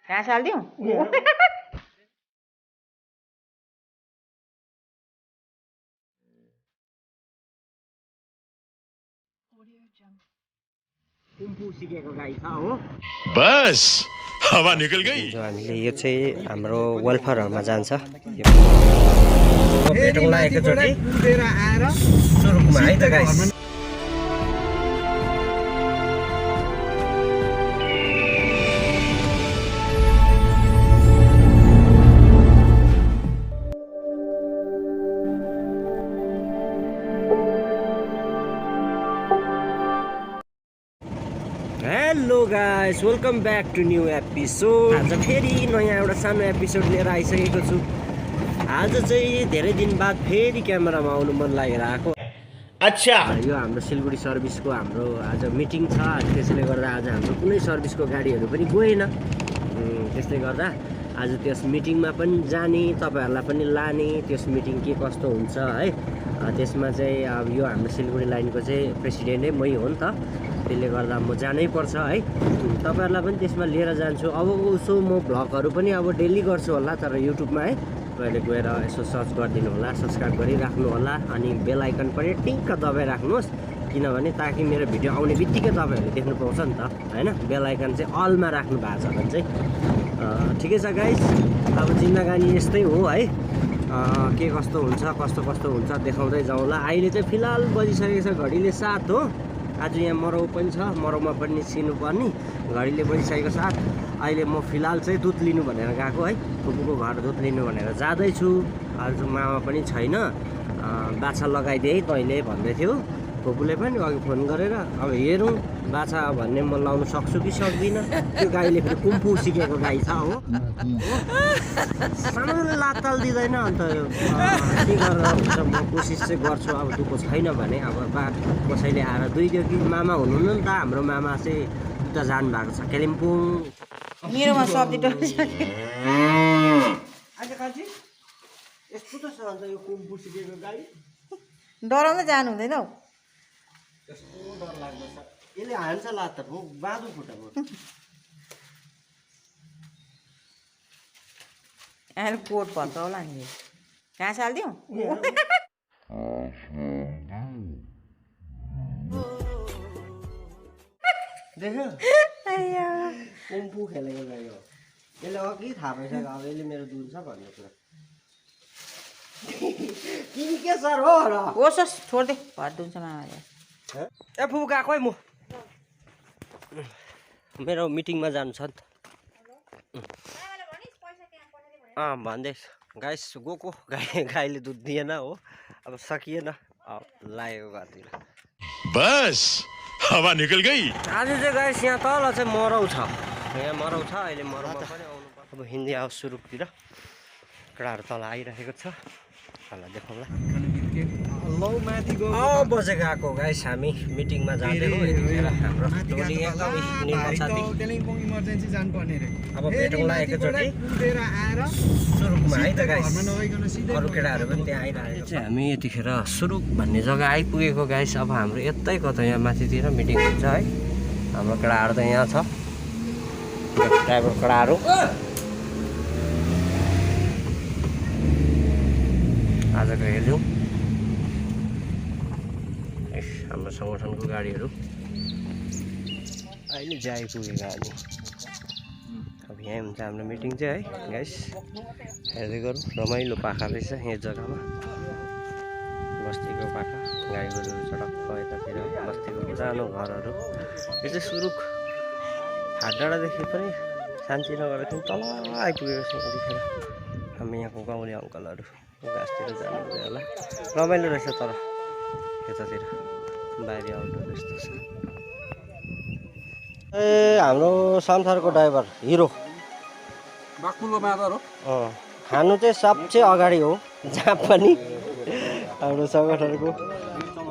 घाँस हालिदिउँ कुम्फू सिकेको गाई छ हो बस हावा निकल गई जो हामीले यो चाहिँ हाम्रो वेलफेयरहरुमा जान्छ भेटौँला एकचोटि सुरुकमा है त guys hello guys welcome back to new episode आज फेरि नयाँ एउटा सानो एपिसोड लिएर आइसकेको छु आज चाहिँ धेरै दिन बाद फेरि क्यामेरामा आउनु मन लागेर आएको अच्छा यो हाम्रो सिलगढी सर्भिसको हाम्रो आज मिटिङ छ त्यसैले गर्दा आज हाम्रो कुनै सर्भिसको गाडीहरू पनि गएन त्यसले गर्दा आज त्यस मिटिङमा पनि जाने तपाईहरुलाई पनि लाने त्यस मिटिङ के कस्तो हुन्छ है त्यसमा चाहिँ अब यो हाम्रो सिलगढी लाइनको चाहिँ प्रेसिडेन्टै मै हो नि त त्यसले गर्दा म जानै पर्छ है तपाईहरुलाई पनि त्यसमा लिएर जान्छु अब उसो म भ्लगहरु पनि अब डेली गर्छु होला तर युट्युबमा है तपाईले गएर यसो सर्च गरिदिनु होला सब्स्क्राइब गरिराख्नु होला अनि बेल आइकन पनि टिक्क दबाइराख्नुहोस् किनभने ताकि मेरो भिडियो आउने बित्तिकै तपाईहरुले देख्नु पाउँछ नि त हैन बेल आइकन चाहिँ अलमा राख्नु भएको छ भने चाहिँ ठिकै छ गाइस अब जिन्दगानी यस्तै हो है के कस्तो हुन्छ कस्तो हुन्छ देखाउँदै जाउँला अहिले चाहिँ फिलहाल बजिसकेको छ घडीले 7 हो आज यहाँ मरौ पनि छ मरौमा पनि निस्किनु पर्ने घडीले बजिसकेको 7 अहिले म फिलहाल चाहिँ दुध लिनु भनेर गएको है फुपूको घर दुध लिनु भनेर जाँदैछु आज मामा पनि छैन बाछा लगाइदिए है तैँले भन्दै थियो फुपूले पनि अघि फोन गरेर अब हेरौँ बाछा भन्ने म लाउनु सक्छु कि सक्दिनँ त्यो गाईले फेरि कुम्फू सिकेको गाई छ हो सानोले लात्ताल दिँदैन अन्त के गरेर हुन्छ म कोसिस चाहिँ गर्छु अब दुःख छैन भने अब कसैले आएर दुइदियो कि मामा हुनुहुन्न नि त हाम्रो मामा चाहिँ उता जानु भएको छ कालिम्पोङ मेरोमा सब्जी डढिसक्यो यस्तो त छ अन्त यो कुम्फू सिकेको गाई डराउँदै जानु हुँदैन हौ यस्तो डर लाग्दछ यसले हान्छ लात्ता भो बाँधु खुट्टा भो अहिले कोट भन्छ होला नि घाँस हालिदिउँ देख्यो कुम्फू खेलेको गाई हो यसले अघि थाहा पाइसक्यो अब यसले मेरो दुध छ भन्ने कुरा तिमी के सर हो र होस् होस् छोड्दे भर दुन्छ मामाले ए फुपू गएको है म मेरो मिटिङमा जानु छ नि त भन्दैछ गाइस गएको गाईले दुध दिएन हो अब सकिएन लागेको घरतिर बस हावा निकल गई आज चाहिँ गाइस यहाँ तल चाहिँ मरौ छ यहाँ मरौ छ अहिले मरौमा पनि आउनु पर्छ अब हिँड्दै आओ सुरुकतिर केटाहरू तल आइरहेको छ तल देखाउँला बजेको आएको गाइस हामी मिटिङमा जाँदै हो यतिखेर हाम्रो टोली एकदमै निर्मल साथी अब भेटौँला एकचोटि सुरुकमा है त गाइस अरू केटाहरू पनि त्यहाँ आइरहेको छ हामी यतिखेर सुरुक भन्ने जग्गा आइपुगेको गाइस अब हाम्रो यतै कता यहाँ माथितिर मिटिङ हुन्छ है हाम्रो केटाहरू त यहाँ छ ड्राइभर केटाहरू आजको हेर्यौँ हाम्रो सङ्गठनको गाडीहरू अहिले चाहिँ आइपुगेका हामी अब यहाँ हुन्छ हाम्रो मिटिङ चाहिँ है गाइस हेर्दै गरौँ रमाइलो पाखा रहेछ यहाँ जग्गामा बस्तीको पाखा गाई गोरुहरू सडक यतातिर बस्तीको पुरानो घरहरू यो चाहिँ सुरुक हाट डाँडादेखि पनि शान्तिनगरदेखि तल आइपुगेको छ यतिखेर हामी यहाँको गाउँले अङ्कलहरू घाँसतिर जानुहुँदै होला रमाइलो रहेछ तर यतातिर बाहिरी आउटडोर यस्तो छ ए हाम्रो संसारको ड्राइभर हिरो बाक्मुलो मादर हो खानु चाहिँ सबसे अगाडि हो जहाँ पनि हाम्रो सङ्गठनको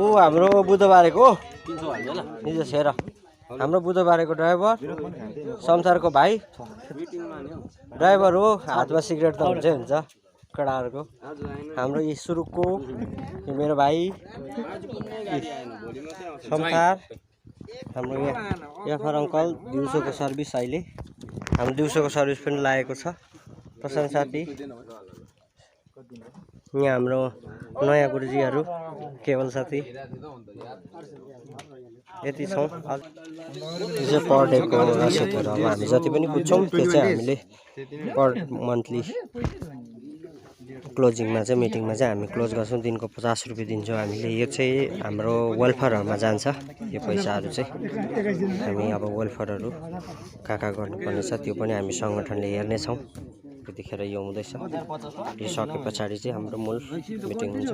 ऊ हाम्रो बुधबारेको निज सेर हाम्रो बुधबारेको ड्राइभर संसारको भाइ ड्राइभर हो हातमा सिगरेट त हुन्छै हुन्छ केटाहरूको हाम्रो यी सुरुकको मेरो भाइ संसार हाम्रो यहाँ अङ्कल दिउँसोको सर्भिस अहिले हाम्रो दिउँसोको सर्भिस पनि लागेको छ प्रशान्त साथी यहाँ हाम्रो नयाँ गुरुजीहरू केवल साथी यति छौँ यो चाहिँ पर डेको रसिदहरू अब हामी जति पनि बुझ्छौँ त्यो चाहिँ हामीले पर मन्थली क्लोजिङमा चाहिँ मिटिङमा चाहिँ हामी क्लोज गर्छौँ दिनको 50 रुपियाँ दिन्छौँ हामीले यो चाहिँ हाम्रो वेलफेयरमा जान्छ यो पैसाहरू चाहिँ हामी अब वेलफेयरहरू कहाँ गर्नुपर्ने छ त्यो पनि हामी सङ्गठनले हेर्नेछौँ त्यतिखेर यो हुँदैछ यो सके पछाडि चाहिँ हाम्रो मूल मिटिङ हुन्छ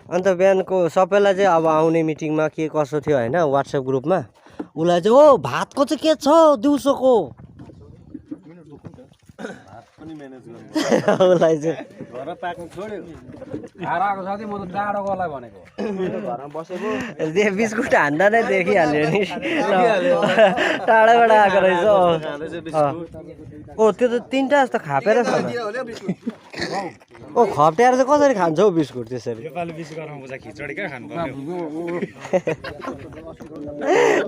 अन्त बिहानको सबैलाई चाहिँ अब आउने मिटिङमा के कसो थियो होइन वाट्सएप ग्रुपमा उसलाई चाहिँ ओ भातको चाहिँ के छ दिउँसोको उसलाई चाहिँ घर पाक्नु छोड्यो आराको साथी म त डाँडो गर्ला भनेको घरमा बसेको बिस्कुट हान्दा नै देखिहाल्यो नि टाढाबाट आएको रहेछ ओ त्यो त 3टा जस्तो खापेर छ ओ खप्ट्याएर चाहिँ कसरी खान्छ हौ बिस्कुट त्यसरी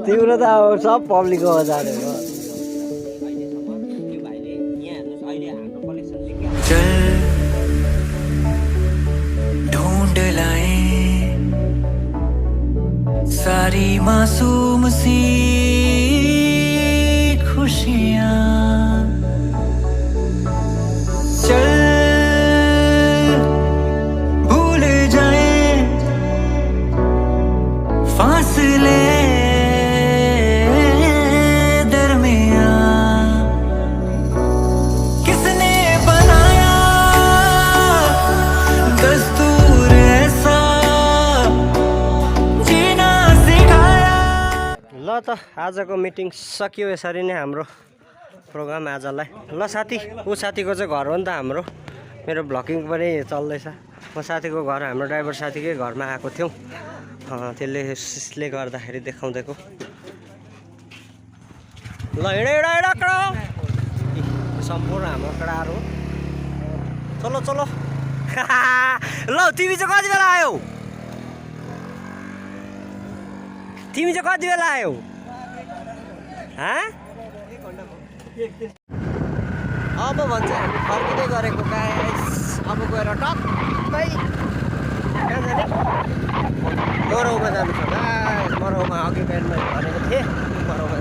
तिम्रो त अब सब पब्लिकमा जाने हो ढूंढ लाए सारी मासूम सी खुशियाँ चल भूल जाए फासले त आजको मिटिङ सकियो यसरी नै हाम्रो प्रोग्राम आजलाई ल साथी ऊ साथीको चाहिँ घर हो नि त हाम्रो मेरो भ्लगिङ पनि चल्दैछ म साथीको घर हाम्रो ड्राइभर साथीकै घरमा आएको थियौँ त्यसले गर्दाखेरि देखाउँदैको ल हिँड कडा सम्पूर्ण हाम्रो कडाहरू चलो चलो ल तिमी चाहिँ कति बेला आयौ तिमी चाहिँ कति बेला आयौ अब भन्छ हामी फर्किँदै गरेको गाइस अब गएर टक्कै कहाँ जाने मरौमा जानु छ गाइस मरौमा अघि बिहानमा भनेको थिएँ मरौमा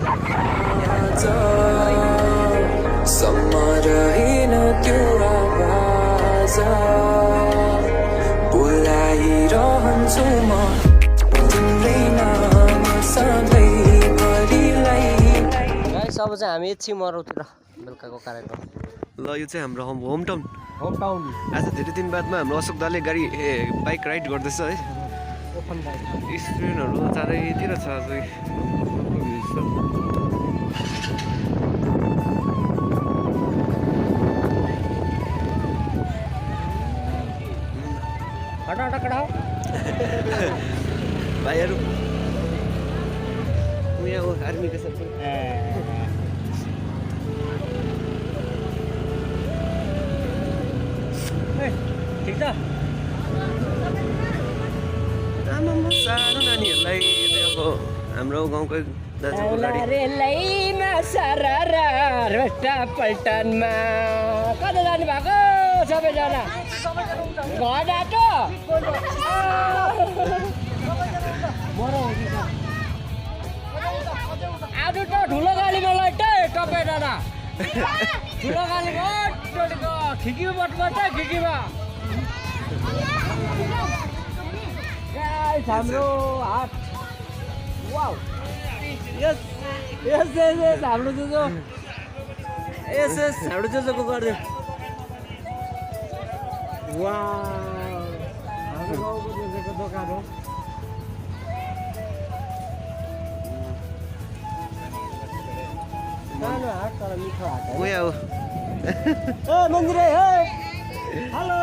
अब चाहिँ हामी एकछिन मरौतिर बेलुकाको कार्यक्रम ल यो चाहिँ हाम्रो होम टाउन आज धेरै दिन बादमा हाम्रो अशोक दाले बाइक राइड गर्दैछ है स्टुडेन्टहरू चारैतिर छ अझै भाइहरू यहाँ हो आर्मीको साथ ठिक छ सानो नानीहरूलाई अब हाम्रो गाउँकै दाजुको पल्टनमा कता जानु भएको सबैजना घर बाटो आज त ठुलो गाडीमा लट्टे तपाईँ दादा ठुलो गाडीमा खिकीमा बटबाट खिकीमा हाम्रो हात वाउ यस यस यस हाम्रो जोजो यस यस हाम्रो जोजोको गरिदियो वाउ हाम्रो गाउँको जोजोको दोकान हो सानो हात तर मिठो हात हो ए मन्दिरे हे हेलो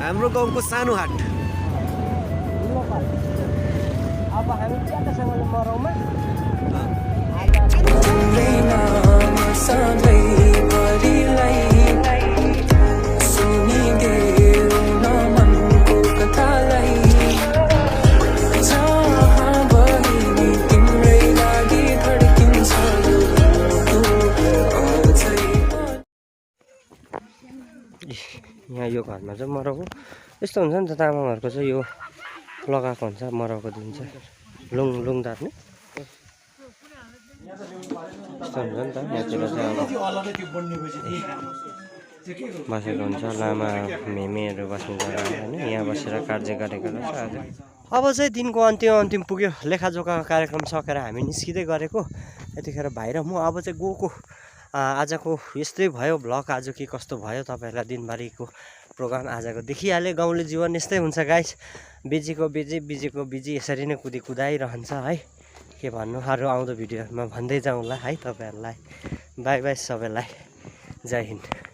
हाम्रो गाउँको सानो हाट अब हामी ज्यादासँगले मरौमा यो घरमा चाहिँ मरौ यस्तो हुन्छ नि त तामाङहरूको चाहिँ यो लगाएको हुन्छ मरौको दिन चाहिँ लुङ दार्ने यस्तो हुन्छ नि त यहाँतिर चाहिँ अब बसेको हुन्छ लामा मेमेहरू बस्ने जग्गा होइन यहाँ बसेर कार्य गरेको रहेछ आज अब चाहिँ दिनको अन्तिम पुग्यो लेखाजोखाको कार्यक्रम सकेर हामी निस्किँदै गरेको यतिखेर भाइ र म अब चाहिँ गएको आजको यस्तै भयो भ्लग आज के कस्तो भयो तपाईँहरूलाई दिनभरिको प्रोग्राम आजको देखिहाल्यो गाउँले जीवन यस्तै हुन्छ गाइस बिजीको बिजी यसरी नै कुदाइरहन्छ है के भन्नु अरू आउँदो भिडियोमा भन्दै जाउँला है तपाईँहरूलाई बाई सबैलाई जय हिन्द।